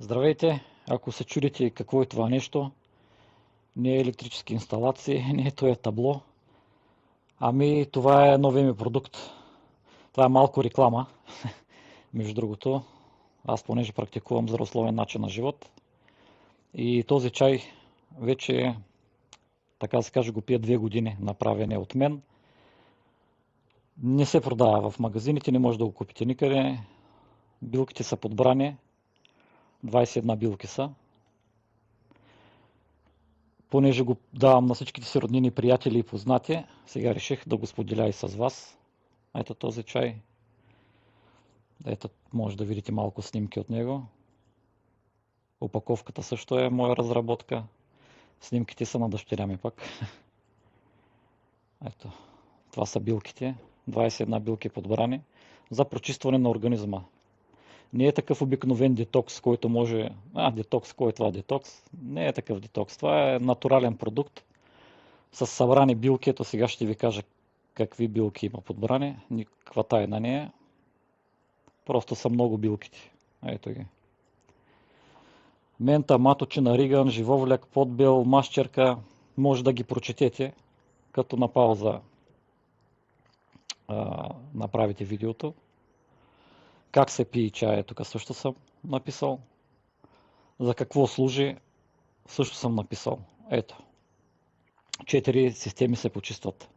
Здравейте! Ако се чудите какво е това нещо, не е електрически инсталации, не е това табло, ами това е новия ми продукт. Това е малко реклама, между другото. Аз понеже практикувам здравословен начин на живот и този чай вече, така да се каже, го пия 2 години, направен е от мен. Не се продава в магазините, не може да го купите никъде. Билките са подбрани, 21 билки са. Понеже го давам на всичките си роднини, приятели и познати, сега реших да го споделя и с вас. Ето този чай. Ето, може да видите малко снимки от него. Опаковката също е моя разработка. Снимките са на дъщеря ми пък. Ето, това са билките. 21 билки подбрани за прочистване на организма. Не е такъв обикновен детокс, който може... детокс, кой е това детокс? Не е такъв детокс. Това е натурален продукт с събрани билки. Ето сега ще ви кажа какви билки има подбрани. Никаква тайна не е. Просто са много билките. Ето ги. Мента, маточина, риган, живовляк, подбел, мащерка. Може да ги прочетете, като на пауза направите видеото. Как се пие чая, тук също съм написал. За какво служи, също съм написал. Ето. 4 системи се почистват.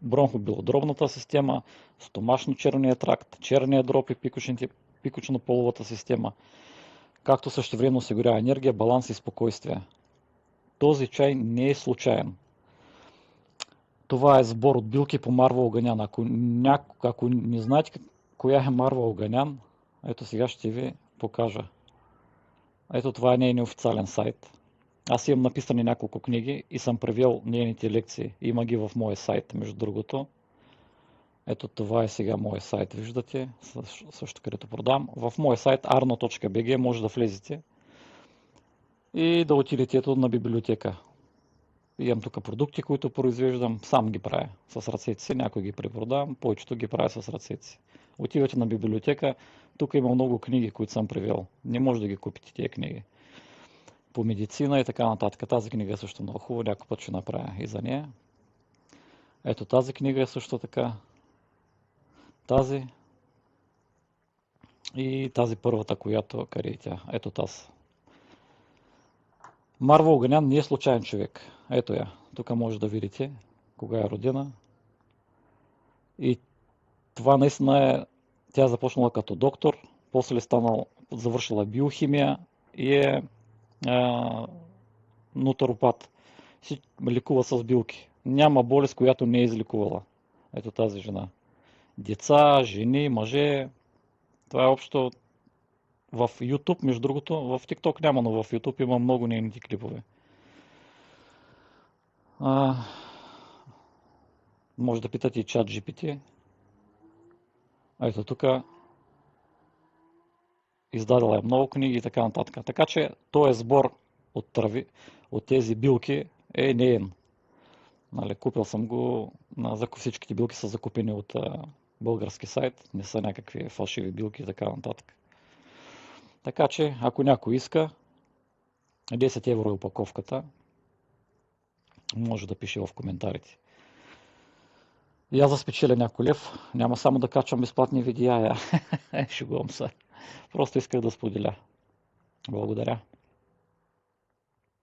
Бронхобилодробната система, стомашно-черния тракт, черния дроб и пикочно-половата система, както същевременно осигурява енергия, баланс и спокойствие. Този чай не е случайен. Това е сбор от билки по Марва Оганян. Ако не знаете коя е Марва Оганян, ето сега ще ви покажа. Ето това е нейният официален сайт. Аз имам написани няколко книги и съм превел нейните лекции. Има ги в моя сайт, между другото. Ето това е сега моя сайт, виждате, също където продам. В моя сайт arno.bg може да влезете и да отидете ето на библиотека. Имам тук продукти, които произвеждам, сам ги правя с ръцете си, някой ги препродавам, повечето ги правя с ръцете си. Отивате на библиотека, тук има много книги, които съм превел. Не може да ги купите тия книги. По медицина и така нататък. Тази книга е също много хубава, някой път ще направя и за нея. Ето тази книга е също така. Тази. И тази първата, която къде е тя. Ето тази. Марва Оганян не е случайен човек. Ето я. Тук може да видите кога е родена. И това наистина е... Тя е започнала като доктор, после завършила биохимия и е нутаропат. Лекува с билки. Няма болест, която не е излекувала. Ето тази жена. Деца, жени, мъже. Това е общо в YouTube, между другото. В TikTok няма, но в YouTube има много нейните клипове. Може да питате и ChatGPT. Ето тук издадала е много книги и така нататък. Така че този сбор от трави, от тези билки е неен. Купил съм го, всичките билки са закупени от български сайт, не са някакви фалшиви билки и така нататък. Така че, ако някой иска, 10 евро е опаковката, може да пише в коментарите. И аз да спечеля някой лев, няма само да качвам безплатни видеа, шегувам се. Просто исках да споделя. Благодаря.